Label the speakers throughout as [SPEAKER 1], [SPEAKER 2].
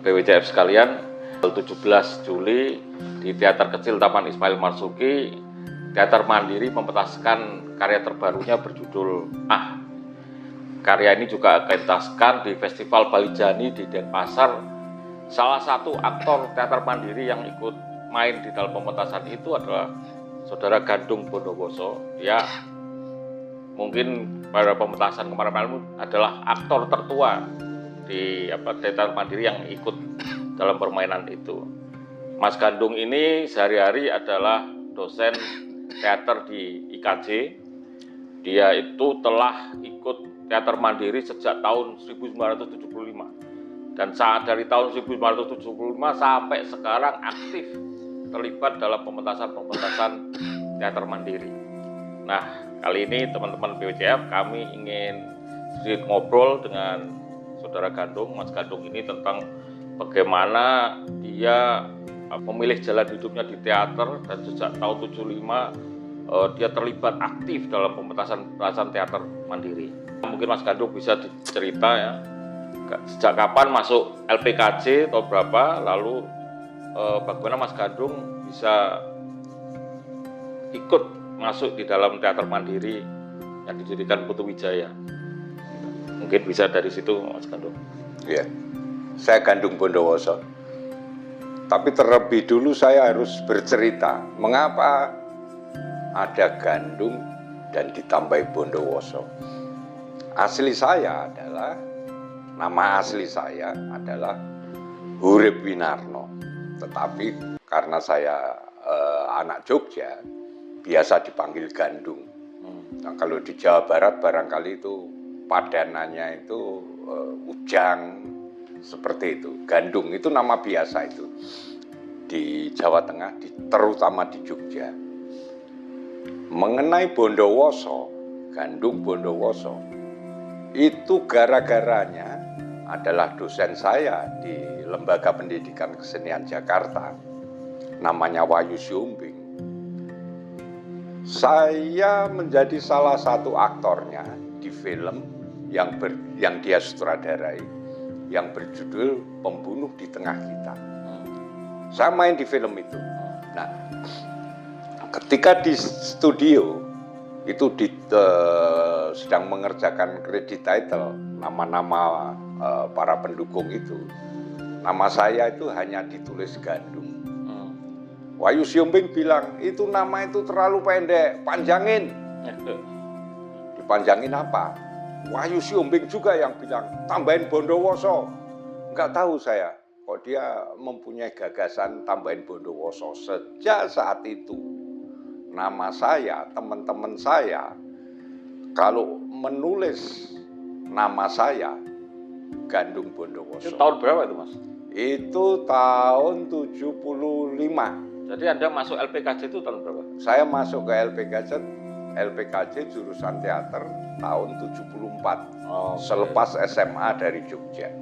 [SPEAKER 1] BWCF sekalian, 17 Juli di Teater Kecil Taman Ismail Marzuki, Teater Mandiri mementaskan karya terbarunya berjudul Ah. Karya ini juga akan dipentaskan di Festival Balijani di Denpasar. Salah satu aktor teater mandiri yang ikut main di dalam pementasan itu adalah Saudara Gandung Bondowoso. Ya, mungkin pada pementasan kemarin adalah aktor tertua di teater mandiri yang ikut dalam permainan itu. Mas Gandung ini sehari-hari adalah dosen teater di IKJ. Dia itu telah ikut teater mandiri sejak tahun 1975. Dan saat dari tahun 1975 sampai sekarang aktif terlibat dalam pementasan-pementasan teater mandiri. Nah, kali ini teman-teman BWCF kami ingin sedikit ngobrol dengan Saudara Gandung, Mas Gandung ini tentang bagaimana dia memilih jalan hidupnya di teater dan sejak tahun 75 dia terlibat aktif dalam pementasan teater mandiri. Mungkin Mas Gandung bisa dicerita ya, sejak kapan masuk LPKJ atau berapa, lalu bagaimana Mas Gandung bisa ikut masuk di dalam teater mandiri yang didirikan Putu Wijaya. Mungkin bisa dari situ Mas Gandung.
[SPEAKER 2] Ya, saya Gandung Bondowoso. Tapi terlebih dulu saya harus bercerita mengapa ada Gandung dan ditambahi Bondowoso. Nama asli saya adalah Hurip Winarno. Tetapi karena saya anak Jogja, biasa dipanggil Gandung. Nah, kalau di Jawa Barat barangkali itu padanannya itu Ujang, seperti itu. Gandung itu nama biasa itu di Jawa Tengah, terutama di Jogja. Mengenai Bondowoso, Gandung Bondowoso, itu gara-garanya adalah dosen saya di Lembaga Pendidikan Kesenian Jakarta, namanya Wahyu Siombing. Saya menjadi salah satu aktornya di film yang dia sutradarai, yang berjudul Pembunuh di Tengah Kita. Saya main di film itu. Nah, ketika di studio itu sedang mengerjakan kredit title, nama-nama para pendukung itu, nama saya itu hanya ditulis Gandung. Wahyu Siombing bilang, itu nama itu terlalu pendek, panjangin. Dipanjangin apa? Wahyu Siombing juga yang bilang, tambahin Bondowoso. Enggak tahu saya, kok dia mempunyai gagasan tambahin Bondowoso. Sejak saat itu, nama saya, teman-teman saya, kalau menulis nama saya, Gandung Bondowoso. Itu
[SPEAKER 1] tahun berapa itu Mas?
[SPEAKER 2] Itu tahun 75.
[SPEAKER 1] Jadi Anda masuk LPKJ itu tahun berapa?
[SPEAKER 2] Saya masuk ke LPKJ jurusan teater tahun 74. Selepas SMA dari Jogja.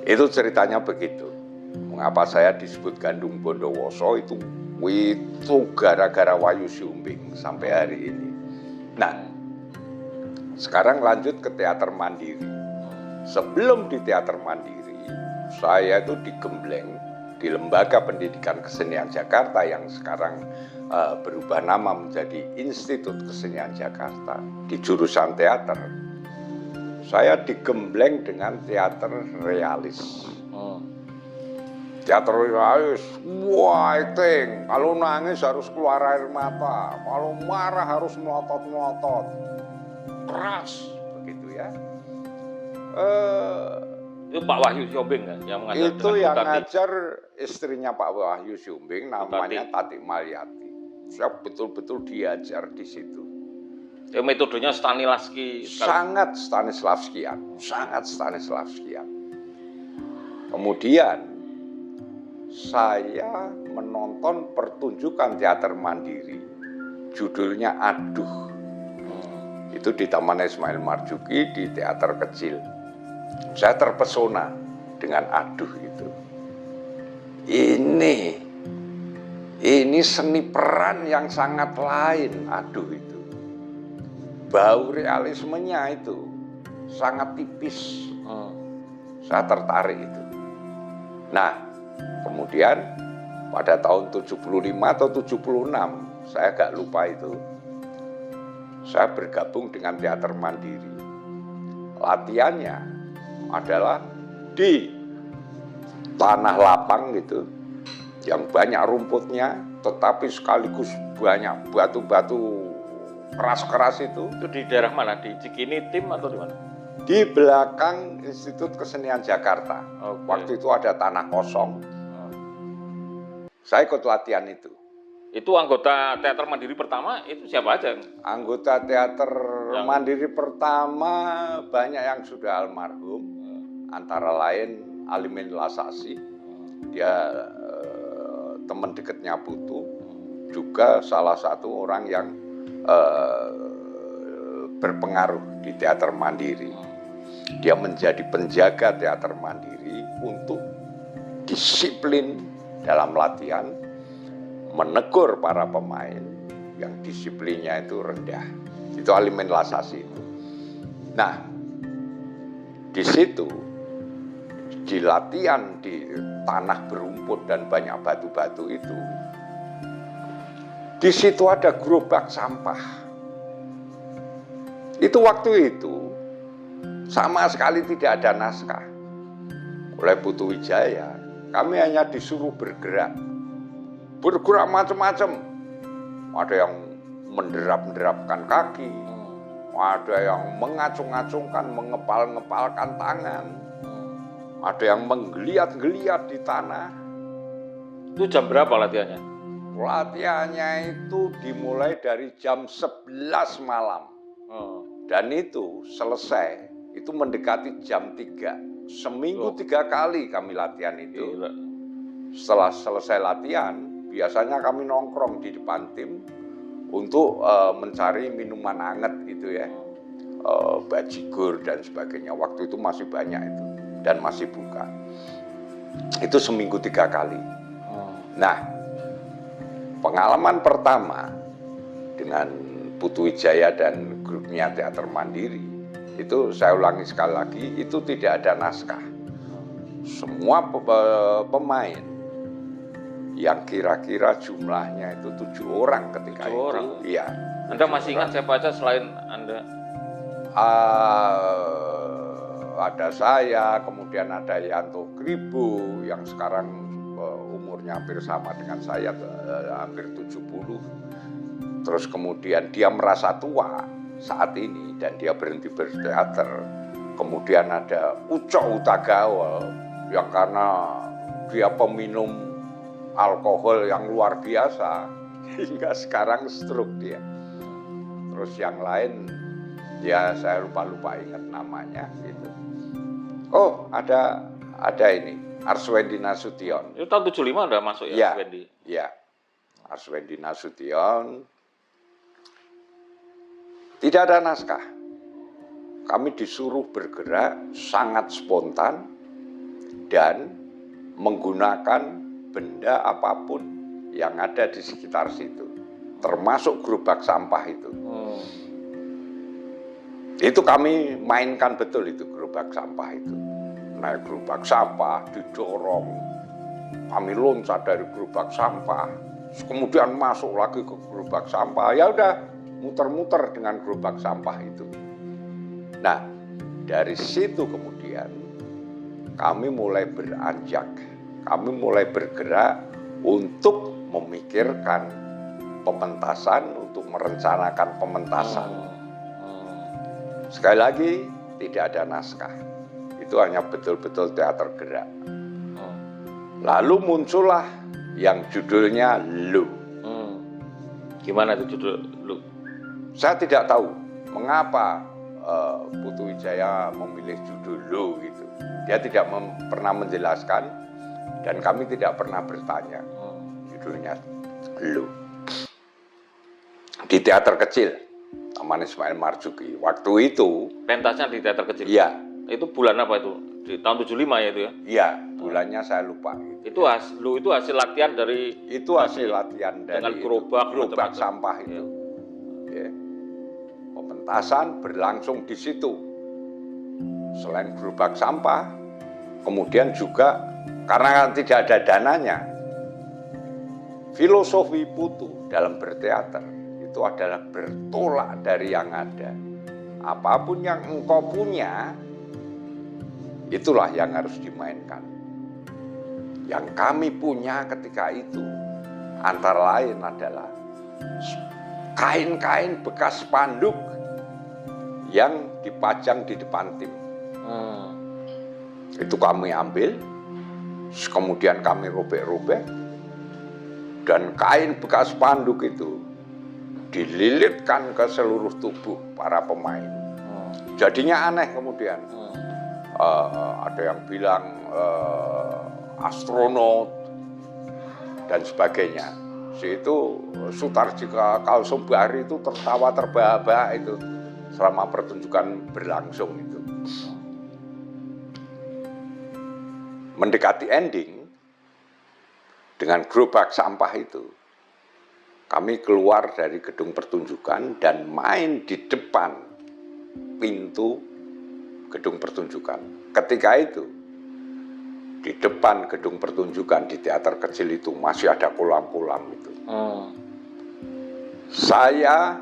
[SPEAKER 2] Itu ceritanya begitu. Mengapa saya disebut Gandung Bondowoso itu gara-gara Wahyu Siombing sampai hari ini. Nah, sekarang lanjut ke teater mandiri. Sebelum di teater mandiri, saya itu digembleng di Lembaga Pendidikan Kesenian Jakarta yang sekarang berubah nama menjadi Institut Kesenian Jakarta di jurusan teater. Saya digembleng dengan teater realis. Teater realis, wah acting. Kalau nangis harus keluar air mata, kalau marah harus melotot-melotot, keras, begitu ya.
[SPEAKER 1] Itu Pak Wahyu Siombing kan yang mengajar?
[SPEAKER 2] Itu yang ngajar istrinya Pak Wahyu Siombing, namanya Tati Malyati. Saya betul-betul diajar di situ.
[SPEAKER 1] Ya, metodenya Stanislavski.
[SPEAKER 2] Sangat Stanislavskian, sangat Stanislavskian. Kemudian saya menonton pertunjukan teater mandiri, judulnya Aduh. Itu di Taman Ismail Marzuki di Teater Kecil. Saya terpesona dengan Aduh itu. Ini seni peran yang sangat lain, Aduh itu. Bau realismenya itu sangat tipis. Saya tertarik itu. Nah, kemudian pada tahun 75 atau 76, saya agak lupa itu, saya bergabung dengan teater mandiri. Latihannya adalah di tanah lapang gitu, yang banyak rumputnya, tetapi sekaligus banyak batu-batu keras-keras itu.
[SPEAKER 1] Itu di daerah mana? Di Cikini Tim atau di mana?
[SPEAKER 2] Di belakang Institut Kesenian Jakarta.
[SPEAKER 1] Oke.
[SPEAKER 2] Waktu itu ada tanah kosong. Saya ikut latihan itu.
[SPEAKER 1] Itu anggota teater mandiri pertama itu siapa aja?
[SPEAKER 2] Anggota teater mandiri pertama banyak yang sudah almarhum, antara lain Alimin Lasasi, dia teman dekatnya Putu, juga salah satu orang yang berpengaruh di teater mandiri. Dia menjadi penjaga teater mandiri untuk disiplin dalam latihan, menegur para pemain yang disiplinnya itu rendah. Itu Alimin Lasasi itu. Nah, di situ, di latihan di tanah berumput dan banyak batu-batu itu, di situ ada gerobak sampah. Itu waktu itu sama sekali tidak ada naskah. Oleh Putu Wijaya, kami hanya disuruh bergerak macam-macam. Ada yang menderap-derapkan kaki, ada yang mengacung-acungkan, mengepal-ngepalkan tangan, ada yang menggeliat-geliat di tanah.
[SPEAKER 1] Itu jam berapa latihannya?
[SPEAKER 2] Latihannya itu dimulai dari jam 11 malam. Dan itu selesai, itu mendekati jam 3. Seminggu 3 kali kami latihan itu.
[SPEAKER 1] Gila.
[SPEAKER 2] Setelah selesai latihan, biasanya kami nongkrong di depan tim untuk mencari minuman hangat gitu ya, bajigur dan sebagainya. Waktu itu masih banyak itu dan masih buka. Itu seminggu 3 kali. Nah, pengalaman pertama dengan Putu Wijaya dan grupnya teater mandiri itu, saya ulangi sekali lagi, itu tidak ada naskah. Semua pemain yang kira-kira jumlahnya itu 7 orang ketika
[SPEAKER 1] 7 orang.
[SPEAKER 2] itu. Iya.
[SPEAKER 1] Anda masih ingat siapa aja selain Anda?
[SPEAKER 2] Ada saya, kemudian ada Yanto Kribo yang sekarang umurnya hampir sama dengan saya, hampir 70. Terus kemudian dia merasa tua saat ini dan dia berhenti berteater. Kemudian ada Ucok Utagawa yang karena dia peminum alkohol yang luar biasa hingga sekarang stroke dia. Terus yang lain ya saya lupa ingat namanya gitu. Oh, ada ini Arswendi Nasution.
[SPEAKER 1] Itu tahun 75 udah masuk ya, Wendy?
[SPEAKER 2] Iya. Arswendi Nasution. Tidak ada naskah. Kami disuruh bergerak sangat spontan dan menggunakan benda apapun yang ada di sekitar situ, termasuk gerobak sampah itu. Itu kami mainkan betul itu gerobak sampah itu. Naik gerobak sampah, didorong, kami loncat dari gerobak sampah, kemudian masuk lagi ke gerobak sampah. Ya udah, muter-muter dengan gerobak sampah itu. Nah, dari situ kemudian kami mulai beranjak, kami mulai bergerak untuk memikirkan pementasan, untuk merencanakan pementasan. Sekali lagi, tidak ada naskah. Itu hanya betul-betul teater gerak. Lalu muncullah yang judulnya Lu.
[SPEAKER 1] Gimana itu judul Lu?
[SPEAKER 2] Saya tidak tahu mengapa Putu Wijaya memilih judul Lu gitu. Dia tidak pernah menjelaskan dan kami tidak pernah bertanya. Judulnya Lu. Di teater kecil Taman Ismail Marzuki. Waktu itu
[SPEAKER 1] pentasnya di teater kecil.
[SPEAKER 2] Iya.
[SPEAKER 1] Itu bulan apa itu? Di tahun 75 ya itu ya?
[SPEAKER 2] Iya, bulannya saya lupa.
[SPEAKER 1] Itu itu hasil latihan dari
[SPEAKER 2] hasil latihan dari
[SPEAKER 1] dengan gerobak
[SPEAKER 2] sampah itu. Ya. Pementasan berlangsung di situ. Selain gerobak sampah, kemudian juga karena tidak ada dananya. Filosofi Putu dalam berteater itu adalah bertolak dari yang ada. Apapun yang engkau punya, itulah yang harus dimainkan. Yang kami punya ketika itu antara lain adalah kain-kain bekas spanduk yang dipajang di depan tim. Itu kami ambil, kemudian kami robek-robek, dan kain bekas spanduk itu dililitkan ke seluruh tubuh para pemain. Jadinya aneh kemudian. Ada yang bilang astronot dan sebagainya. Itu Sutarjika Kalsombari itu tertawa terbahak-bahak itu selama pertunjukan berlangsung itu. Mendekati ending, dengan gerobak sampah itu, kami keluar dari gedung pertunjukan dan main di depan pintu gedung pertunjukan. Ketika itu, di depan gedung pertunjukan di teater kecil itu masih ada kolam-kolam itu. Saya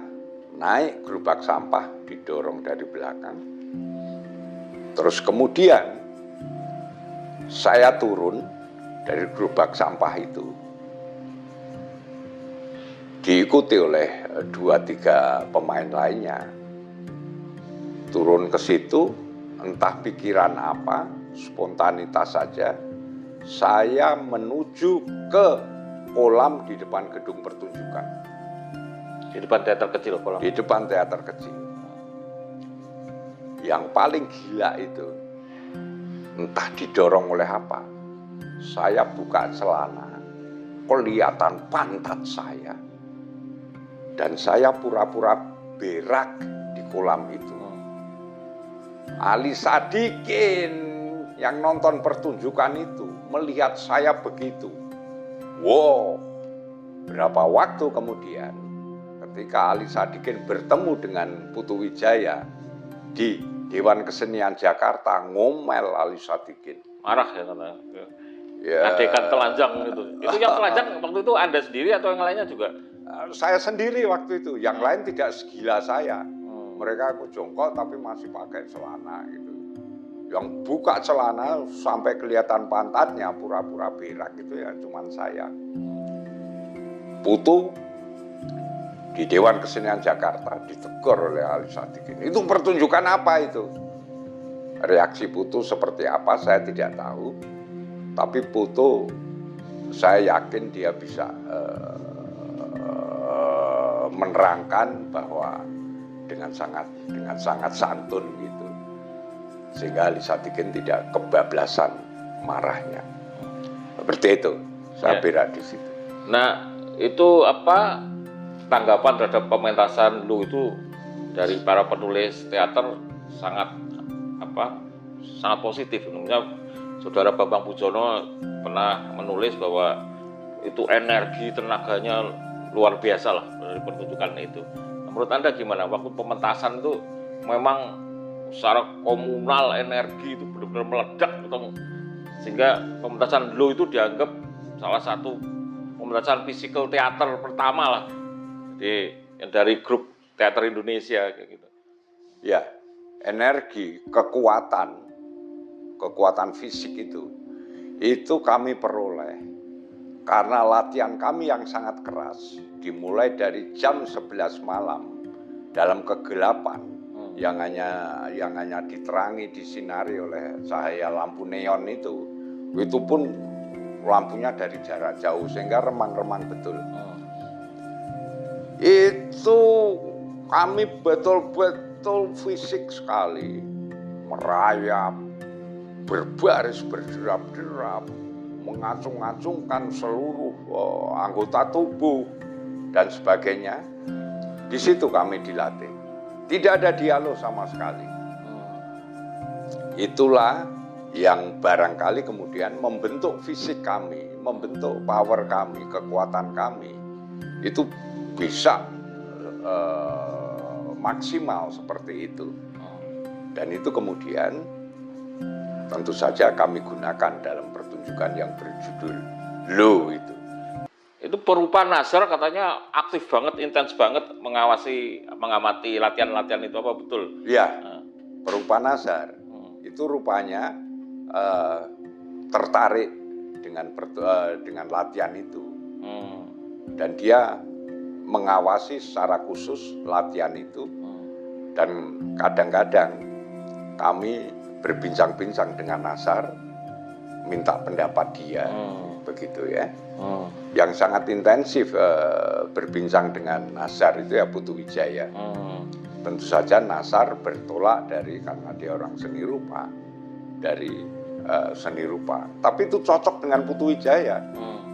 [SPEAKER 2] naik gerobak sampah, didorong dari belakang. Terus kemudian saya turun dari gerobak sampah itu, diikuti oleh 2-3 pemain lainnya. Turun ke situ, entah pikiran apa, spontanitas saja, saya menuju ke kolam di depan gedung pertunjukan.
[SPEAKER 1] Di depan teater kecil kolam?
[SPEAKER 2] Di depan teater kecil. Yang paling gila itu, entah didorong oleh apa, saya buka celana, kelihatan pantat saya, dan saya pura-pura berak di kolam itu. Ali Sadikin yang nonton pertunjukan itu melihat saya begitu. Wow, berapa waktu kemudian ketika Ali Sadikin bertemu dengan Putu Wijaya di Dewan Kesenian Jakarta, ngomel Ali Sadikin.
[SPEAKER 1] Marah ya katanya. Ya. Adegan telanjang itu. Itu yang telanjang waktu itu Anda sendiri atau yang lainnya juga?
[SPEAKER 2] Saya sendiri waktu itu. Yang lain tidak segila saya. Mereka aku jongkok tapi masih pakai celana gitu. Yang buka celana sampai kelihatan pantatnya pura-pura berak itu ya cuman saya. Putu di Dewan Kesenian Jakarta ditegur oleh Ali Sadikin. Itu pertunjukan apa itu? Reaksi Putu seperti apa saya tidak tahu. Tapi Putu saya yakin dia bisa menerangkan bahwa dengan sangat santun gitu, sehingga Ali Sadikin tidak kebablasan marahnya. Seperti itu, saya berak di situ.
[SPEAKER 1] Nah, itu apa tanggapan terhadap pementasan lu itu dari para penulis teater sangat positif. Menurutnya Saudara Bambang Pujono pernah menulis bahwa itu energi tenaganya luar biasa lah dari pertunjukan itu. Menurut Anda gimana? Waktu pementasan itu memang secara komunal energi itu benar-benar meledak gitu, sehingga pementasan Lo itu dianggap salah satu pementasan physical teater pertama lah yang dari grup teater Indonesia kayak gitu.
[SPEAKER 2] Ya, energi, kekuatan fisik itu kami peroleh karena latihan kami yang sangat keras, dimulai dari jam 11 malam dalam kegelapan yang hanya diterangi, disinari oleh cahaya lampu neon itu pun lampunya dari jarak jauh sehingga remang-remang betul. Itu kami betul-betul fisik sekali, merayap, berbaris berderap-derap, mengacung-acungkan seluruh anggota tubuh dan sebagainya. Di situ kami dilatih. Tidak ada dialog sama sekali. Itulah yang barangkali kemudian membentuk fisik kami, membentuk power kami, kekuatan kami. Itu bisa maksimal seperti itu. Dan itu kemudian tentu saja kami gunakan dalam pertunjukan pertunjukan yang berjudul Lo itu.
[SPEAKER 1] Itu perupa Nazar katanya aktif banget, intens banget mengamati latihan-latihan itu, apa betul?
[SPEAKER 2] Iya, perupa Nazar itu rupanya tertarik dengan latihan itu. Dan dia mengawasi secara khusus latihan itu. Dan kadang-kadang kami berbincang-bincang dengan Nazar, minta pendapat dia, begitu ya. Yang sangat intensif berbincang dengan Nazar itu ya Putu Wijaya. Tentu saja Nazar bertolak karena dia orang seni rupa, dari seni rupa. Tapi itu cocok dengan Putu Wijaya,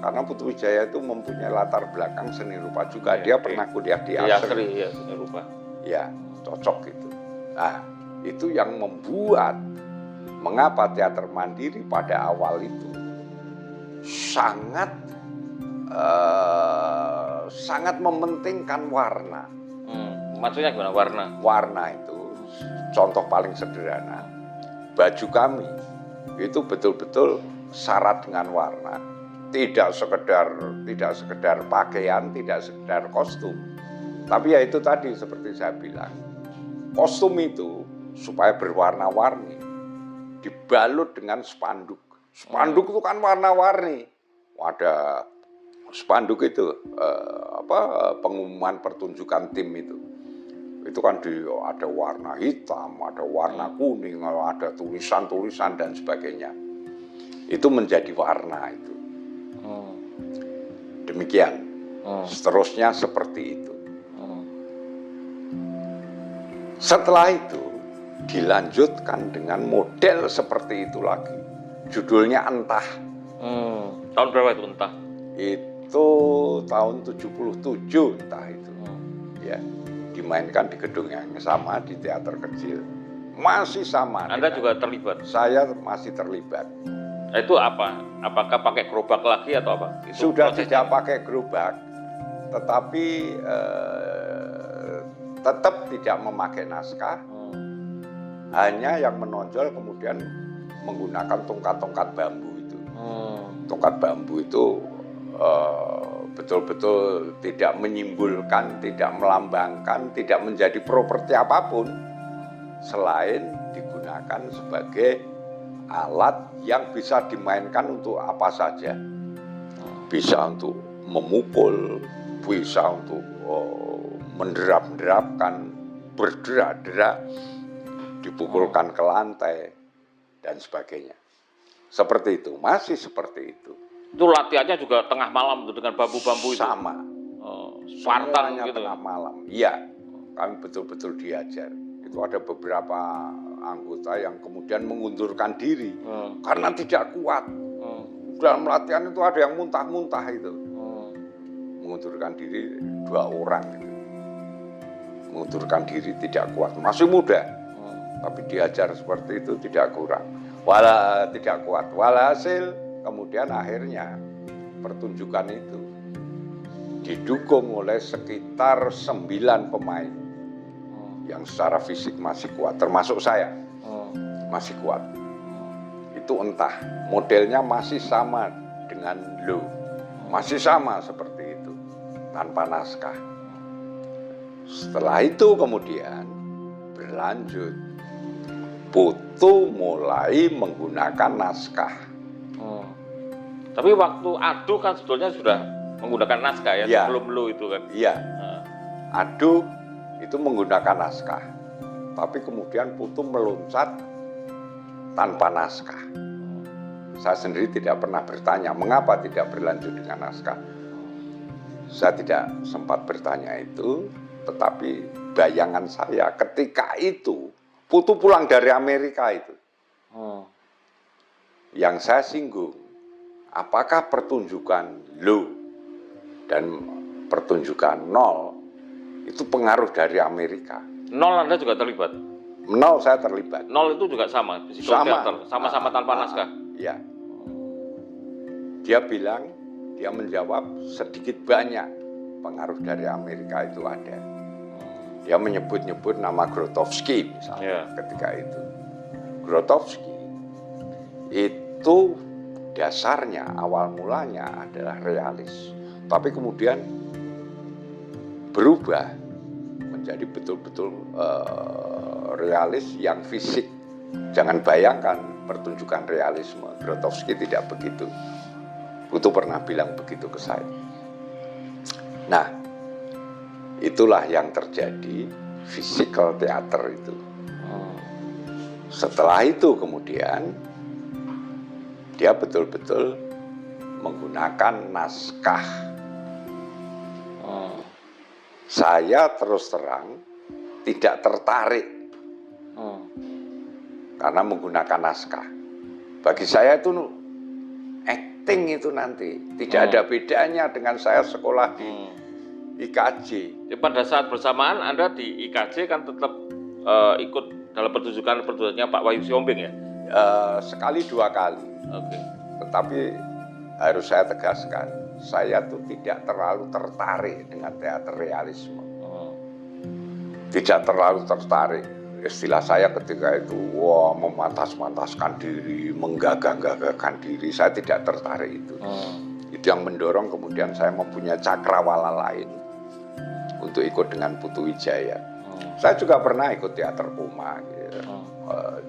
[SPEAKER 2] karena Putu Wijaya itu mempunyai latar belakang seni rupa juga. Dia pernah kuliah di Asri.
[SPEAKER 1] Ya, seni rupa.
[SPEAKER 2] Ya, cocok gitu. Nah, itu yang membuat mengapa teater mandiri pada awal itu sangat mementingkan warna.
[SPEAKER 1] Maksudnya gimana warna?
[SPEAKER 2] Warna itu contoh paling sederhana. Baju kami itu betul-betul syarat dengan warna. Tidak sekedar pakaian, tidak sekedar kostum. Tapi ya itu tadi seperti saya bilang, kostum itu supaya berwarna-warni dibalut dengan spanduk. Spanduk itu kan warna-warni. Ada spanduk itu pengumuman pertunjukan tim itu. Itu kan ada warna hitam, ada warna kuning, ada tulisan-tulisan dan sebagainya. Itu menjadi warna itu. Demikian. Seterusnya seperti itu. Setelah itu dilanjutkan dengan model seperti itu lagi. Judulnya Entah.
[SPEAKER 1] Tahun berapa itu Entah?
[SPEAKER 2] Itu tahun 77 Entah itu. Ya, dimainkan di gedung yang sama, di teater kecil. Masih sama.
[SPEAKER 1] Anda juga terlibat?
[SPEAKER 2] Saya masih terlibat.
[SPEAKER 1] Itu apa? Apakah pakai gerobak lagi atau apa? Itu
[SPEAKER 2] sudah
[SPEAKER 1] prosesnya.
[SPEAKER 2] Tidak pakai gerobak, tetapi tetap tidak memakai naskah. Hanya yang menonjol kemudian menggunakan tongkat-tongkat bambu itu. Tongkat bambu itu betul-betul tidak menyimpulkan, tidak melambangkan, tidak menjadi properti apapun selain digunakan sebagai alat yang bisa dimainkan untuk apa saja. Bisa untuk memukul, bisa untuk menderap-derapkan, berderak-derak, dipukulkan ke lantai, dan sebagainya. Seperti itu, masih seperti itu.
[SPEAKER 1] Itu latihannya juga tengah malam dengan bambu-bambu itu?
[SPEAKER 2] Sama.
[SPEAKER 1] Spartan gitu?
[SPEAKER 2] Tengah malam, iya. Kami betul-betul diajar. Itu ada beberapa anggota yang kemudian mengundurkan diri karena tidak kuat. Dalam latihan itu ada yang muntah-muntah itu. Mengundurkan diri 2 orang itu. Mengundurkan diri tidak kuat, masih muda. Tapi diajar seperti itu tidak kurang. Tidak kuat. Walhasil kemudian akhirnya pertunjukan itu didukung oleh sekitar 9 pemain yang secara fisik masih kuat, termasuk saya masih kuat. Itu Entah, modelnya masih sama dengan Lo, masih sama seperti itu, tanpa naskah. Setelah itu kemudian berlanjut, Putu mulai menggunakan naskah.
[SPEAKER 1] Tapi waktu Adu kan sebetulnya sudah menggunakan naskah ya, sebelum Lo itu kan?
[SPEAKER 2] Iya, Adu itu menggunakan naskah. Tapi kemudian Putu meloncat tanpa naskah. Saya sendiri tidak pernah bertanya mengapa tidak berlanjut dengan naskah. Saya tidak sempat bertanya itu, tetapi bayangan saya ketika itu Putu pulang dari Amerika itu. Yang saya singgung, apakah pertunjukan Lo dan pertunjukan Nol itu pengaruh dari Amerika?
[SPEAKER 1] Nol Anda juga terlibat?
[SPEAKER 2] Nol saya terlibat.
[SPEAKER 1] Nol itu juga sama, sama-sama tanpa naskah?
[SPEAKER 2] Ya. Dia menjawab sedikit banyak pengaruh dari Amerika itu ada. Dia menyebut-nyebut nama Grotowski misalnya ketika itu. Grotowski itu dasarnya, awal mulanya adalah realis. Tapi kemudian berubah menjadi betul-betul realis yang fisik. Jangan bayangkan pertunjukan realisme. Grotowski tidak begitu. Itu pernah bilang begitu ke saya. Nah, itulah yang terjadi physical theater itu. Setelah itu kemudian dia betul-betul menggunakan naskah. Saya terus terang tidak tertarik karena menggunakan naskah. Bagi saya itu acting itu nanti tidak ada bedanya dengan saya sekolah di IKJ.
[SPEAKER 1] Jadi pada saat bersamaan Anda di IKJ kan tetap ikut dalam pertunjukannya Pak Wahyu Siombing ya?
[SPEAKER 2] Sekali dua kali.
[SPEAKER 1] Oke.
[SPEAKER 2] Tetapi harus saya tegaskan, saya tuh tidak terlalu tertarik dengan teater realisme. Tidak terlalu tertarik. Istilah saya ketika itu, wah, memantas-mantaskan diri, menggagah-gagahkan diri, saya tidak tertarik itu. Itu yang mendorong kemudian saya mempunyai cakrawala lain untuk ikut dengan Putu Wijaya. Saya juga pernah ikut teater Puma, gitu.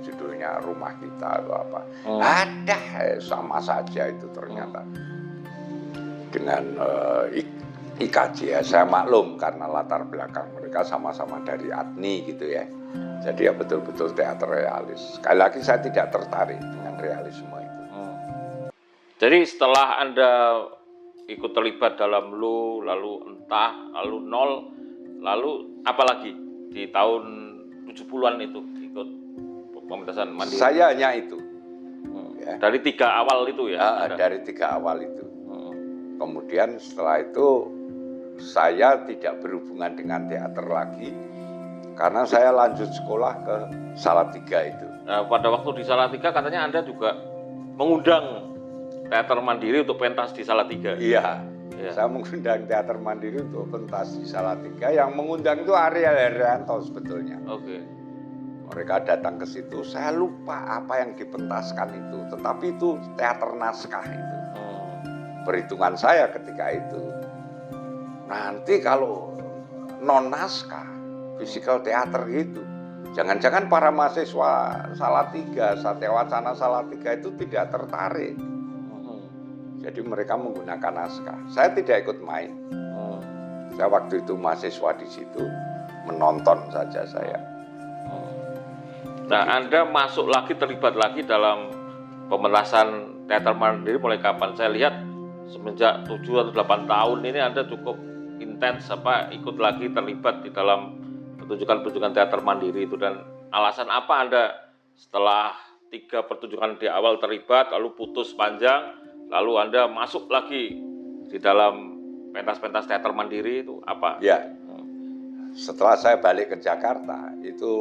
[SPEAKER 2] Judulnya Rumah Kita atau apa. Ada, sama saja itu ternyata. Dengan IKJ ya, saya maklum karena latar belakang mereka sama-sama dari ATNI gitu ya. Jadi ya betul-betul teater realis. Sekali lagi saya tidak tertarik dengan realisme itu.
[SPEAKER 1] Jadi setelah Anda ikut terlibat dalam Lu, lalu Entah, lalu Nol, lalu apalagi di tahun 70-an itu ikut pementasan mandiri?
[SPEAKER 2] Saya hanya itu.
[SPEAKER 1] Ya. Dari 3 awal itu ya?
[SPEAKER 2] Dari 3 awal itu. Kemudian setelah itu saya tidak berhubungan dengan teater lagi. Karena saya lanjut sekolah ke Salatiga itu.
[SPEAKER 1] Nah, pada waktu di Salatiga katanya Anda juga mengundang teater mandiri untuk pentas di Salatiga.
[SPEAKER 2] Iya, saya mengundang teater mandiri untuk pentas di Salatiga. Yang mengundang itu Ariel Herianto sebetulnya.
[SPEAKER 1] Oke.
[SPEAKER 2] Mereka datang ke situ, saya lupa apa yang dipentaskan itu. Tetapi itu teater naskah itu. Perhitungan saya ketika itu, nanti kalau non naskah, physical theater gitu, jangan-jangan para mahasiswa Salatiga, Satya Wacana Salatiga itu tidak tertarik. Jadi mereka menggunakan naskah. Saya tidak ikut main. Saya waktu itu mahasiswa di situ, menonton saja saya.
[SPEAKER 1] Nah, Anda masuk lagi, terlibat lagi dalam pementasan teater mandiri mulai kapan? Saya lihat semenjak 7 atau 8 tahun ini Anda cukup intens ikut lagi terlibat di dalam pertunjukan-pertunjukan teater mandiri itu. Dan alasan apa Anda setelah 3 pertunjukan di awal terlibat lalu putus panjang, lalu Anda masuk lagi di dalam pentas-pentas teater mandiri itu apa?
[SPEAKER 2] Ya, setelah saya balik ke Jakarta itu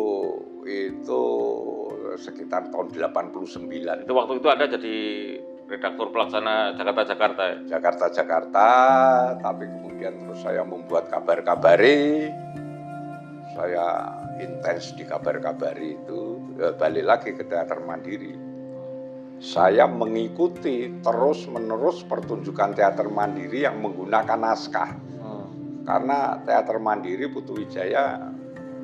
[SPEAKER 2] sekitar tahun 89.
[SPEAKER 1] Itu waktu itu Anda jadi redaktur pelaksana Jakarta-Jakarta ya?
[SPEAKER 2] Jakarta-Jakarta, tapi kemudian terus saya membuat kabar-kabari. Saya intens di kabar-kabari itu, balik lagi ke teater mandiri. Saya mengikuti terus-menerus pertunjukan teater mandiri yang menggunakan naskah. Karena teater mandiri Putu Wijaya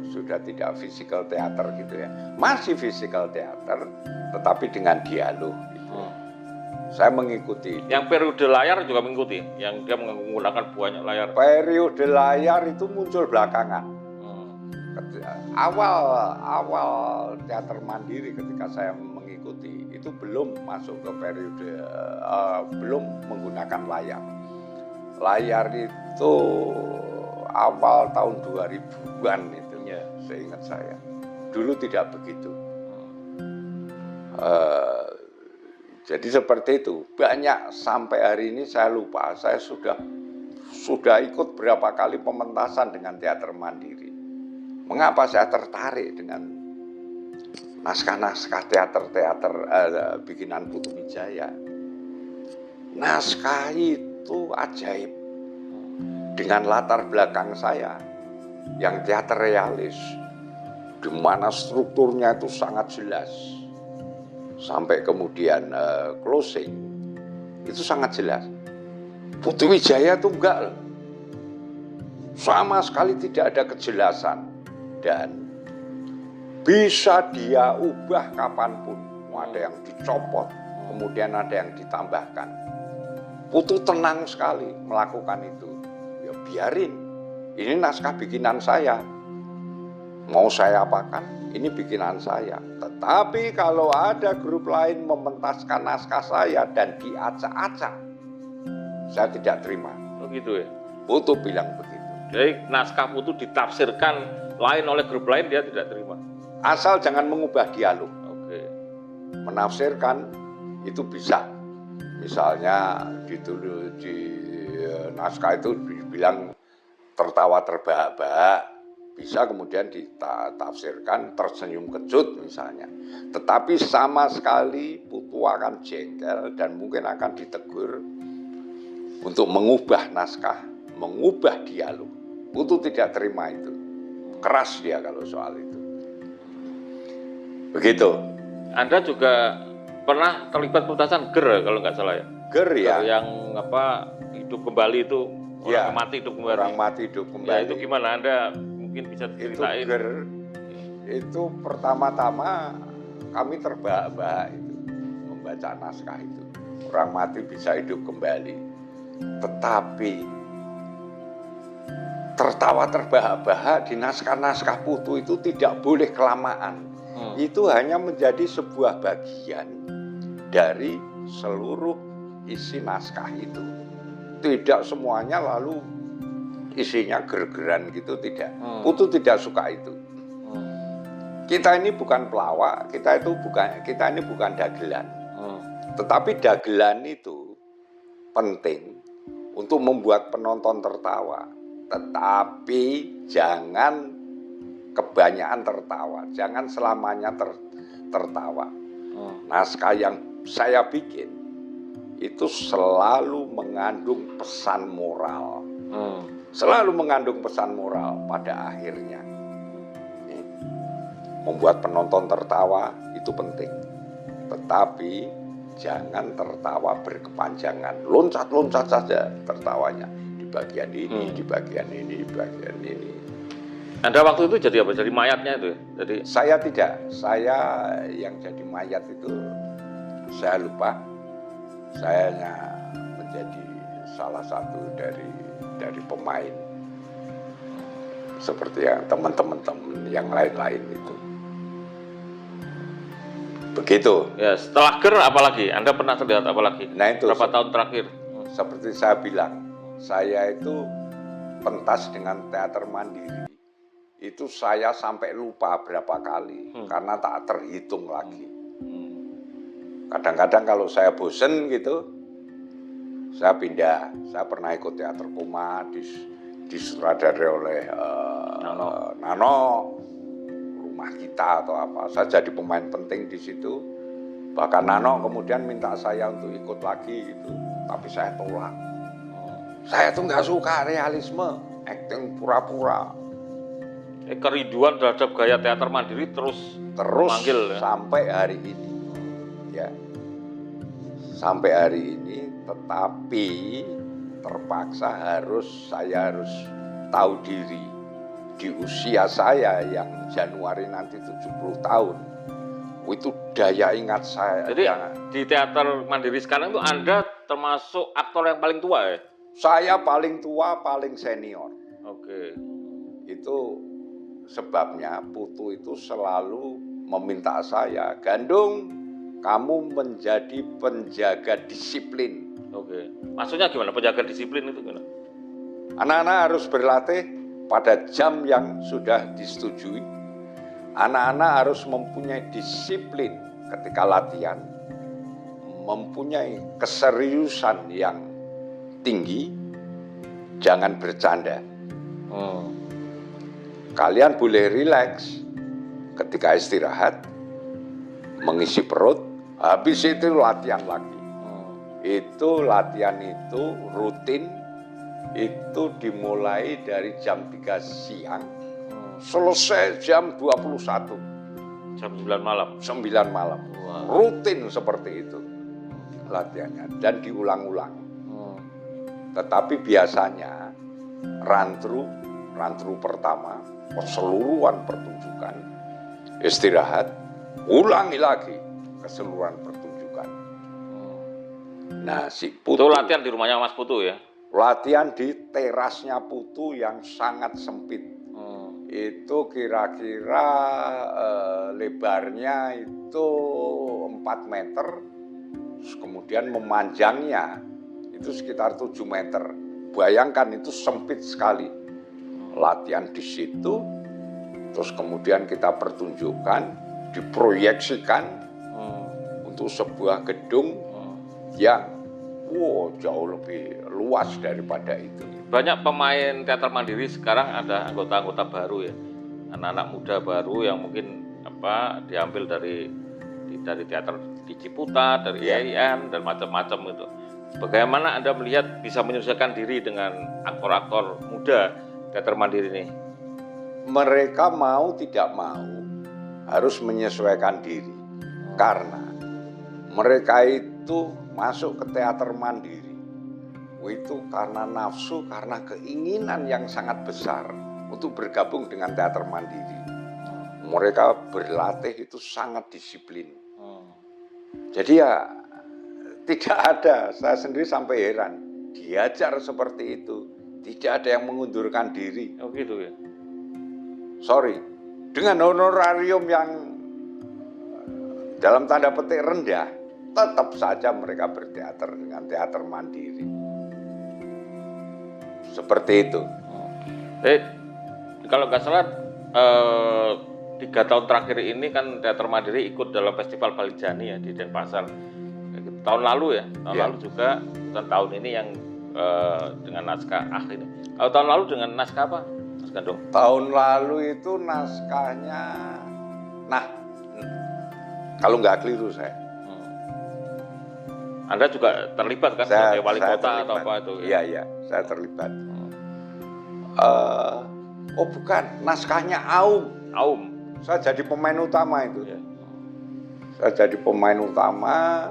[SPEAKER 2] sudah tidak physical theater gitu ya. Masih physical theater, tetapi dengan dialog gitu. Saya mengikuti.
[SPEAKER 1] Yang periode layar juga mengikuti, yang dia menggunakan banyak layar.
[SPEAKER 2] Periode layar itu muncul belakangan. Awal teater mandiri ketika saya mengikuti itu belum masuk ke periode, belum menggunakan layar. Layar itu awal tahun 2000-an itu, seingat saya. Dulu tidak begitu. Jadi seperti itu. Banyak sampai hari ini saya lupa. Saya sudah ikut berapa kali pementasan dengan teater mandiri. Mengapa saya tertarik dengan naskah-naskah teater bikinan Putu Wijaya? Naskah itu ajaib. Dengan latar belakang saya yang teater realis, di mana strukturnya itu sangat jelas. Sampai kemudian closing Itu sangat jelas. Putu Wijaya itu enggak loh. Sama sekali tidak ada kejelasan. Dan bisa dia ubah kapanpun. Ada yang dicopot, kemudian ada yang ditambahkan. Putu tenang sekali melakukan itu. Ya biarin, ini naskah bikinan saya. Mau saya apakan? Ini bikinan saya. Tetapi kalau ada grup lain mementaskan naskah saya dan diacak-acak, saya tidak terima.
[SPEAKER 1] Oh gitu ya?
[SPEAKER 2] Putu bilang begitu.
[SPEAKER 1] Jadi naskah Putu ditafsirkan lain oleh grup lain, dia tidak terima?
[SPEAKER 2] Asal jangan mengubah dialog.
[SPEAKER 1] Oke.
[SPEAKER 2] Menafsirkan itu bisa. Misalnya di naskah itu dibilang tertawa terbahak-bahak. Bisa kemudian ditafsirkan tersenyum kejut misalnya. Tetapi sama sekali Putu akan jengkel dan mungkin akan ditegur untuk mengubah naskah, mengubah dialog. Putu tidak terima itu. Keras dia kalau soal itu. Begitu.
[SPEAKER 1] Anda juga pernah terlibat pementasan Ger kalau nggak salah ya?
[SPEAKER 2] Ger ya.
[SPEAKER 1] Ger yang apa, hidup kembali itu, orang
[SPEAKER 2] Ya,
[SPEAKER 1] mati hidup kembali.
[SPEAKER 2] Orang mati hidup kembali.
[SPEAKER 1] Ya, itu gimana? Anda mungkin bisa ceritain.
[SPEAKER 2] Itu Ger, itu pertama-tama kami terbahak-bahak itu membaca naskah itu. Orang mati bisa hidup kembali. Tetapi tertawa terbahak-bahak di naskah-naskah Putu itu tidak boleh kelamaan. Itu hanya menjadi sebuah bagian dari seluruh isi naskah itu. Tidak semuanya lalu isinya ger-geran gitu, tidak. Putu tidak suka itu. Kita ini bukan pelawak, kita ini bukan dagelan. Tetapi dagelan itu penting untuk membuat penonton tertawa. Tetapi jangan kebanyakan tertawa, jangan selamanya tertawa. Naskah yang saya bikin itu selalu mengandung pesan moral. Selalu mengandung pesan moral pada akhirnya. Membuat penonton tertawa itu penting. Tetapi jangan tertawa berkepanjangan. Loncat-loncat saja tertawanya. Di bagian ini, di bagian ini, di bagian ini.
[SPEAKER 1] Anda waktu itu jadi apa? Jadi mayatnya itu ya? Jadi
[SPEAKER 2] saya tidak. Saya yang jadi mayat itu saya lupa. Saya hanya menjadi salah satu dari pemain. Seperti yang teman-teman yang lain-lain itu. Begitu.
[SPEAKER 1] Ya, setelah Ger apalagi? Anda pernah terlihat apa lagi?
[SPEAKER 2] Nah itu.
[SPEAKER 1] Berapa tahun terakhir?
[SPEAKER 2] Seperti saya bilang, saya itu pentas dengan teater mandiri. Itu saya sampai lupa berapa kali karena tak terhitung lagi. Kadang-kadang kalau saya bosen gitu, saya pindah. Saya pernah ikut teater koma disutradarai oleh Nano, Rumah Kita atau apa. Saya jadi pemain penting di situ. Bahkan Nano kemudian minta saya untuk ikut lagi gitu, tapi saya tolak. Saya tuh nggak suka realisme, acting pura-pura.
[SPEAKER 1] Kerinduan terhadap gaya teater mandiri terus memanggil, ya?
[SPEAKER 2] Sampai hari ini, ya, sampai hari ini. Tetapi terpaksa saya harus tahu diri di usia saya yang Januari nanti 70 tahun. Itu daya ingat saya.
[SPEAKER 1] Jadi di teater mandiri sekarang itu Anda termasuk aktor yang paling tua ya?
[SPEAKER 2] Saya paling tua, paling senior.
[SPEAKER 1] Oke.
[SPEAKER 2] Itu sebabnya Putu itu selalu meminta saya, Gandung, kamu menjadi penjaga disiplin.
[SPEAKER 1] Oke. Maksudnya gimana penjaga disiplin itu gimana?
[SPEAKER 2] Anak-anak harus berlatih pada jam yang sudah disetujui. Anak-anak harus mempunyai disiplin ketika latihan, mempunyai keseriusan yang tinggi, jangan bercanda. Kalian boleh rileks ketika istirahat, mengisi perut, habis itu latihan lagi. Itu latihan itu rutin, itu dimulai dari jam 3 siang, selesai jam 21.
[SPEAKER 1] Jam 9 malam?
[SPEAKER 2] 9 malam.
[SPEAKER 1] Wow.
[SPEAKER 2] Rutin seperti itu. latihannya dan diulang-ulang. Tetapi biasanya run-through pertama, keseluruhan pertunjukan, istirahat, ulangi lagi keseluruhan pertunjukan. Nah, si Putu
[SPEAKER 1] itu latihan di rumahnya Mas Putu ya?
[SPEAKER 2] Latihan di terasnya Putu yang sangat sempit. Itu kira-kira lebarnya itu 4 meter, kemudian memanjangnya itu sekitar 7 meter. Bayangkan itu sempit sekali. Latihan di situ, terus kemudian kita pertunjukkan, diproyeksikan untuk sebuah gedung yang jauh lebih luas daripada itu.
[SPEAKER 1] Banyak pemain teater mandiri sekarang ada anggota-anggota baru ya, anak-anak muda baru yang mungkin diambil dari teater di Ciputat, dari IAIN dan macam-macam itu. Bagaimana Anda melihat bisa menyesuaikan diri dengan aktor-aktor muda teater mandiri ini?
[SPEAKER 2] Mereka mau tidak mau harus menyesuaikan diri karena mereka itu masuk ke teater mandiri itu karena nafsu, karena keinginan yang sangat besar untuk bergabung dengan teater mandiri. Mereka berlatih itu sangat disiplin. Jadi ya tidak ada, saya sendiri sampai heran, diajar seperti itu, tidak ada yang mengundurkan diri.
[SPEAKER 1] Oh gitu ya?
[SPEAKER 2] Sorry, dengan honorarium yang dalam tanda petik rendah, tetap saja mereka berteater dengan teater mandiri. Seperti itu.
[SPEAKER 1] Kalau nggak salah 3 tahun terakhir ini kan teater mandiri ikut dalam festival Balijani ya di Denpasar. Tahun lalu ya, lalu juga, dan tahun ini yang dengan naskah ini. Kalau tahun lalu dengan naskah apa, Mas Gandong?
[SPEAKER 2] Tahun lalu itu naskahnya, kalau nggak keliru saya.
[SPEAKER 1] Anda juga terlibat kan sebagai wali kota terlibat. Atau apa itu?
[SPEAKER 2] Iya, saya terlibat. Bukan, naskahnya Aum. Saya jadi pemain utama itu. Ya. Saya jadi pemain utama,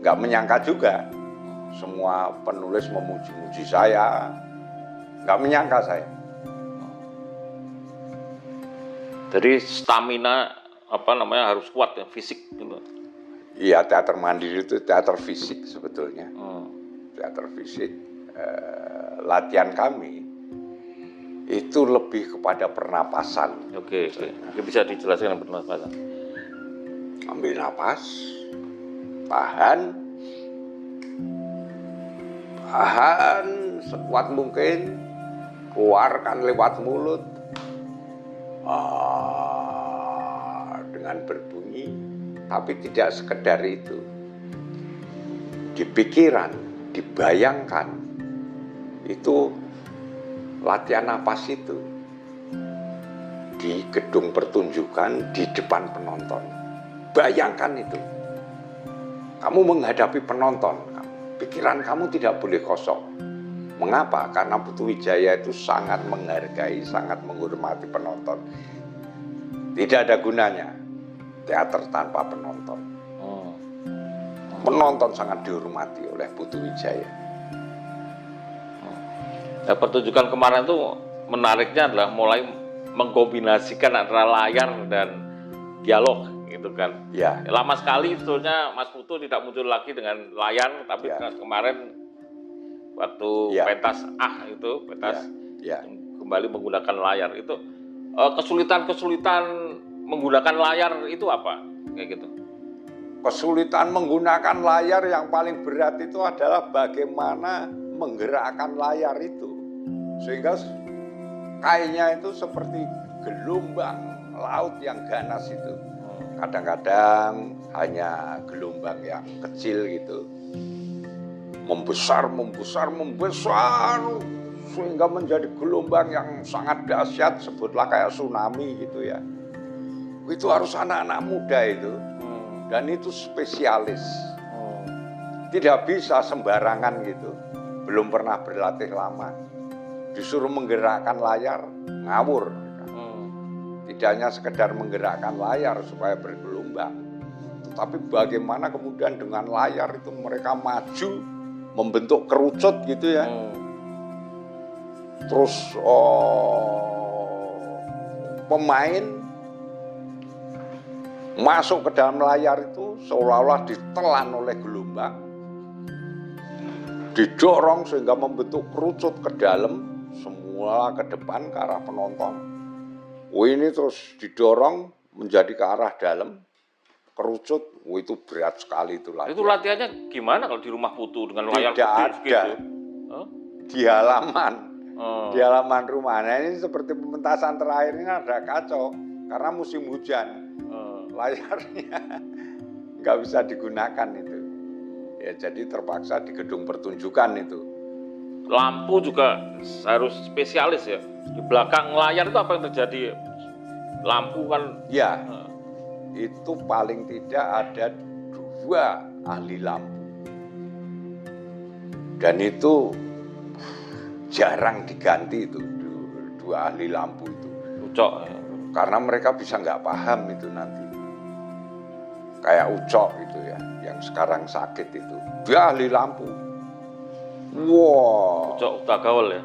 [SPEAKER 2] nggak menyangka juga. Semua penulis memuji-muji saya, nggak menyangka saya.
[SPEAKER 1] Jadi stamina harus kuat ya, fisik gitu.
[SPEAKER 2] Iya, teater mandiri itu teater fisik sebetulnya. Teater fisik. Latihan kami itu lebih kepada pernapasan.
[SPEAKER 1] Oke. Bisa dijelaskan pernapasan.
[SPEAKER 2] Ambil napas, tahan sekuat mungkin, keluarkan lewat mulut dengan berbunyi. Tapi tidak sekedar itu. Di pikiran, dibayangkan, itu latihan napas itu di gedung pertunjukan di depan penonton. Bayangkan itu. Kamu menghadapi penonton, pikiran kamu tidak boleh kosong. Mengapa? Karena Putu Wijaya itu sangat menghargai, sangat menghormati penonton. Tidak ada gunanya teater tanpa penonton. Penonton sangat dihormati oleh Putu Wijaya.
[SPEAKER 1] Nah, pertunjukan kemarin itu menariknya adalah mulai mengkombinasikan antara layar dan dialog gitu kan.
[SPEAKER 2] Ya.
[SPEAKER 1] Lama sekali sebetulnya Mas Putu tidak muncul lagi dengan layar, tapi kemarin waktu pentas kembali menggunakan layar itu. Kesulitan menggunakan layar itu apa? Kayak gitu.
[SPEAKER 2] Kesulitan menggunakan layar yang paling berat itu adalah bagaimana menggerakkan layar itu. Sehingga kainnya itu seperti gelombang laut yang ganas itu. Kadang-kadang hanya gelombang yang kecil gitu. Membesar sehingga menjadi gelombang yang sangat dahsyat, sebutlah kayak tsunami gitu ya. Itu harus anak-anak muda itu. Dan itu spesialis. Tidak bisa sembarangan gitu. Belum pernah berlatih lama. Disuruh menggerakkan layar, ngawur. Tidak hanya sekedar menggerakkan layar supaya bergelombang. tapi bagaimana kemudian dengan layar itu mereka maju membentuk kerucut gitu ya. Terus pemain masuk ke dalam layar itu seolah-olah ditelan oleh gelombang, didorong sehingga membentuk kerucut ke dalam, semula ke depan ke arah penonton. Ini terus didorong menjadi ke arah dalam, kerucut. Itu berat sekali itu latihan.
[SPEAKER 1] Itu latihannya gimana kalau di rumah Putu dengan layar
[SPEAKER 2] tidak ada
[SPEAKER 1] gitu?
[SPEAKER 2] Di halaman, di halaman rumah. Nah ini seperti pementasan terakhir ini ada kacau karena musim hujan. Layarnya nggak bisa digunakan itu. Ya jadi terpaksa di gedung pertunjukan itu.
[SPEAKER 1] Lampu juga harus spesialis ya. Di belakang layar itu apa yang terjadi? Lampu kan.
[SPEAKER 2] Ya, itu paling tidak ada 2 ahli lampu. Dan itu jarang diganti itu 2 ahli lampu itu.
[SPEAKER 1] Ucok.
[SPEAKER 2] Karena mereka bisa nggak paham itu nanti. Kayak Ucok itu ya, yang sekarang sakit itu. Dia ahli lampu. Wow.
[SPEAKER 1] Ucok Utagaul ya.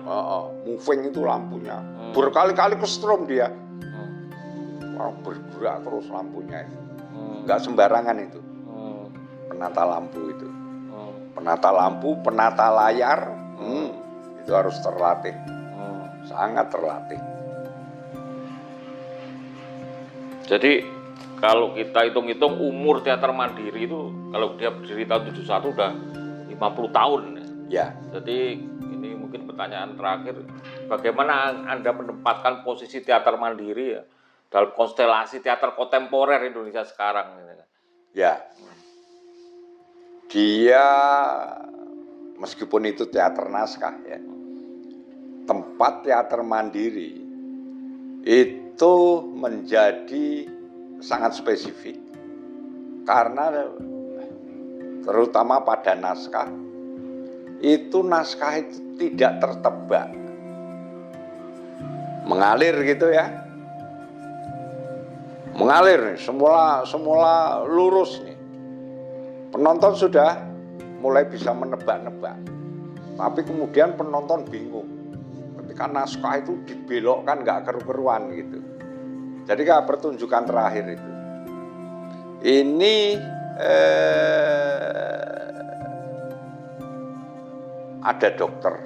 [SPEAKER 2] Moving itu lampunya. Berkali-kali kesetrum dia. Bergerak terus lampunya itu. Nggak sembarangan itu. Penata lampu itu. Penata lampu, penata layar, itu harus terlatih. Sangat terlatih. Jadi kalau kita hitung-hitung umur teater Mandiri itu, kalau dia berdiri tahun 71 udah 50 tahun. Ya.
[SPEAKER 1] Jadi ini mungkin pertanyaan terakhir, bagaimana Anda menempatkan posisi teater Mandiri ya dalam konstelasi teater kontemporer Indonesia sekarang?
[SPEAKER 2] Ya. Dia meskipun itu teater naskah ya, tempat teater Mandiri itu menjadi sangat spesifik karena terutama pada naskah itu tidak tertebak, mengalir gitu ya, mengalir nih, semula lurus nih, penonton sudah mulai bisa menebak-nebak, tapi kemudian penonton bingung ketika naskah itu dibelokkan nggak keru-keruan gitu. Jadi kayak pertunjukan terakhir itu, ini ada dokter,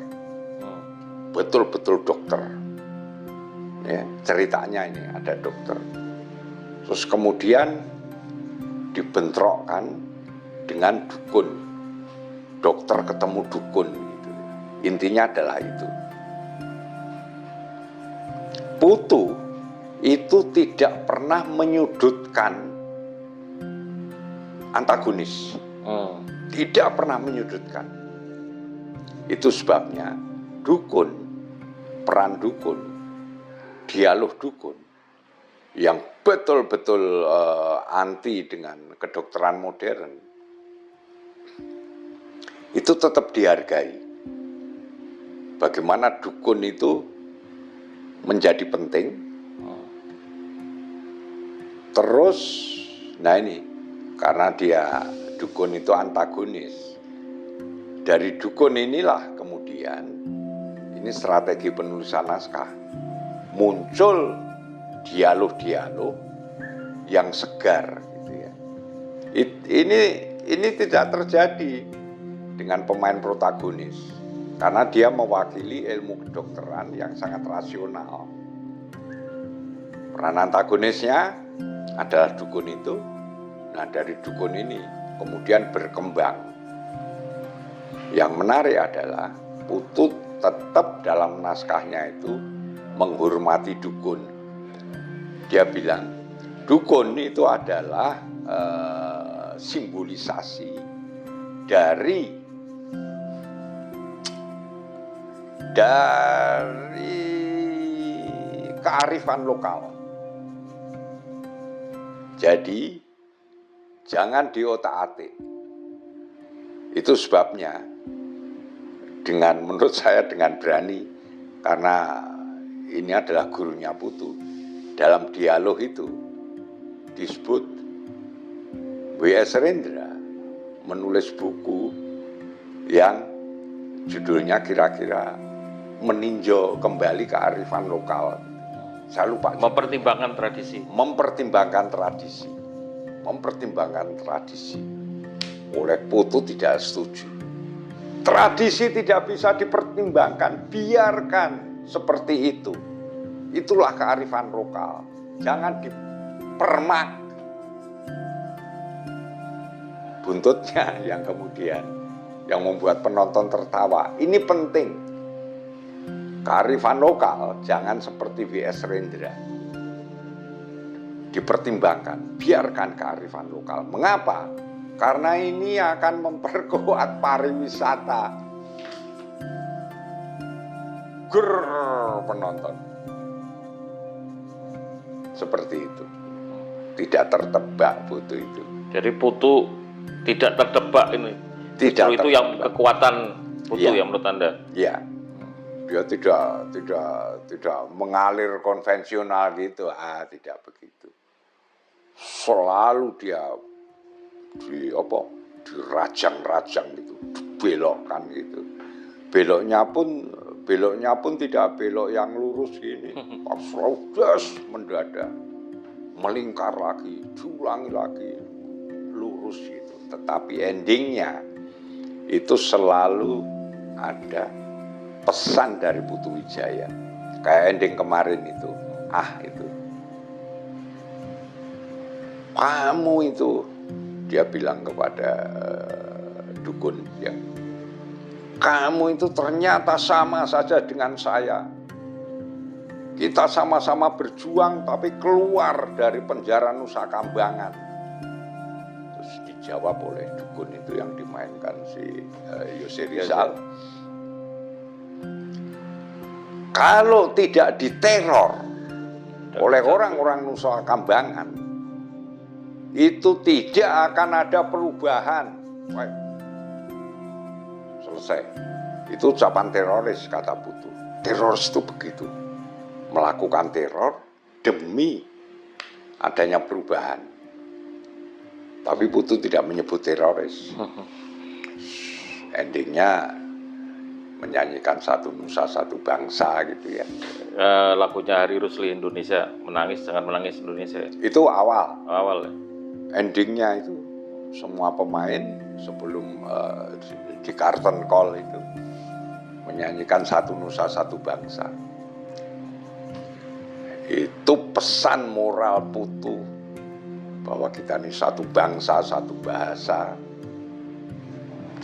[SPEAKER 2] betul-betul dokter. Ya, ceritanya ini ada dokter. Terus kemudian dibentrokkan dengan dukun, dokter ketemu dukun. Gitu. Intinya adalah itu. Putu itu tidak pernah menyudutkan antagonis. Tidak pernah menyudutkan. Itu sebabnya dukun, peran dukun, dialog dukun yang betul-betul anti dengan kedokteran modern itu tetap dihargai. Bagaimana dukun itu menjadi penting. Terus, nah ini, karena dia dukun itu antagonis. Dari dukun inilah kemudian, ini strategi penulisan naskah, muncul dialog-dialog yang segar. Gitu ya. Ini tidak terjadi dengan pemain protagonis, karena dia mewakili ilmu kedokteran yang sangat rasional. Peran antagonisnya adalah dukun itu. Nah dari dukun ini kemudian berkembang. Yang menarik adalah Putu tetap dalam naskahnya itu menghormati dukun. Dia bilang dukun itu adalah simbolisasi dari kearifan lokal. Jadi jangan diotak-atik. Itu sebabnya menurut saya dengan berani, karena ini adalah gurunya Putu. Dalam dialog itu disebut W.S. Rendra menulis buku yang judulnya kira-kira meninjau kembali kearifan lokal. Saya lupa.
[SPEAKER 1] Mempertimbangkan tradisi.
[SPEAKER 2] Mempertimbangkan tradisi. Mempertimbangkan tradisi. Oleh Putu tidak setuju. Tradisi tidak bisa dipertimbangkan, biarkan seperti itu. Itulah kearifan lokal. Jangan dipermak. Buntutnya yang kemudian yang membuat penonton tertawa. Ini penting. Kearifan lokal jangan seperti W.S. Rendra. Dipertimbangkan, biarkan kearifan lokal. Mengapa? Karena ini akan memperkuat pariwisata. Penonton. Seperti itu. Tidak tertebak Putu itu.
[SPEAKER 1] Jadi Putu tidak tertebak ini.
[SPEAKER 2] Tidak
[SPEAKER 1] itu yang kekuatan Putu
[SPEAKER 2] ya.
[SPEAKER 1] Yang menurut Anda?
[SPEAKER 2] Ya. Dia tidak mengalir konvensional gitu. Tidak begitu. Selalu dia dirajang-rajang gitu, belokkan gitu. Beloknya pun tidak belok yang lurus gini. Pas mendadak, melingkar lagi, diulangi lagi, lurus gitu. Tetapi endingnya itu selalu ada pesan dari Putu Wijaya. Kayak ending kemarin itu. Itu. Kamu itu, dia bilang kepada dukun yang, kamu itu ternyata sama saja dengan saya. Kita sama-sama berjuang tapi keluar dari penjara Nusa Kambangan. Terus dijawab oleh dukun itu yang dimainkan si Yose Rizal. Kalau tidak diteror oleh orang-orang Nusa Kambangan, itu tidak akan ada perubahan. Selesai. Itu ucapan teroris, kata Putu. Teroris itu begitu. Melakukan teror demi adanya perubahan. Tapi Putu tidak menyebut teroris. Endingnya menyanyikan satu nusa satu bangsa gitu ya.
[SPEAKER 1] Lagunya Hari Rusli Indonesia, menangis jangan menangis Indonesia.
[SPEAKER 2] Itu awal.
[SPEAKER 1] Awal ya.
[SPEAKER 2] Endingnya itu semua pemain sebelum di curtain call itu menyanyikan satu nusa satu bangsa. Itu pesan moral Putu bahwa kita ini satu bangsa satu bahasa,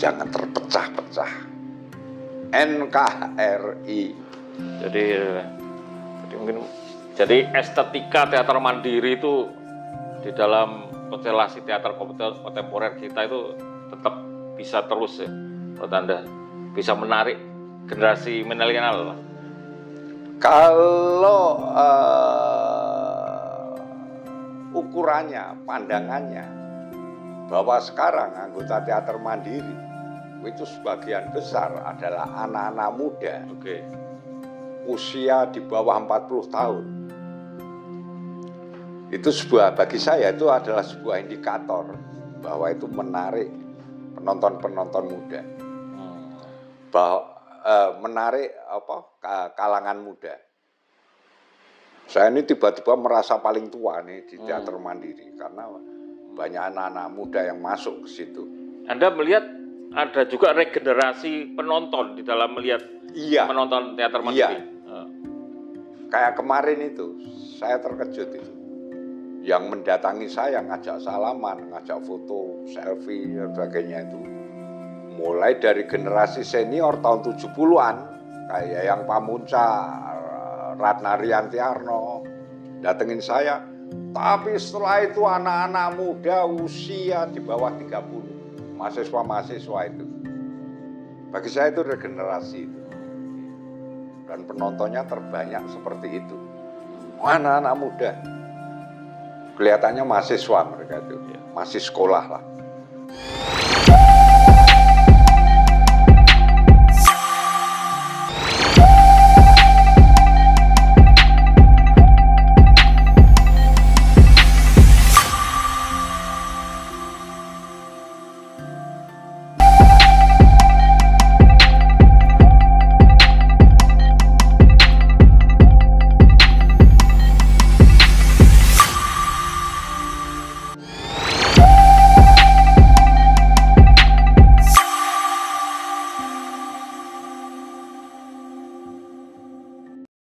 [SPEAKER 2] jangan terpecah-pecah. NKRI.
[SPEAKER 1] Jadi mungkin estetika teater mandiri itu di dalam konstelasi teater kontemporer kita itu tetap bisa terus ya, menurut Anda, bisa menarik generasi milenial.
[SPEAKER 2] Kalau ukurannya, pandangannya bahwa sekarang anggota teater mandiri itu sebagian besar adalah anak-anak muda.
[SPEAKER 1] Oke.
[SPEAKER 2] Usia di bawah 40 tahun. Itu bagi saya itu adalah sebuah indikator bahwa itu menarik penonton-penonton muda. Bahwa menarik kalangan muda. Saya ini tiba-tiba merasa paling tua nih di teater mandiri karena banyak anak-anak muda yang masuk ke situ.
[SPEAKER 1] Anda melihat ada juga regenerasi penonton di dalam melihat menonton teater mandiri.
[SPEAKER 2] Kayak kemarin itu, saya terkejut itu. Yang mendatangi saya, ngajak salaman, ngajak foto, selfie, dan sebagainya itu. Mulai dari generasi senior tahun 70-an, kayak yang Pamunca, Ratna Rianti Arno, datengin saya. Tapi setelah itu anak-anak muda usia di bawah 30. Mahasiswa-mahasiswa itu. Bagi saya itu regenerasi itu. Dan penontonnya terbanyak seperti itu. Anak-anak muda. Kelihatannya mahasiswa mereka itu. Masih sekolah lah.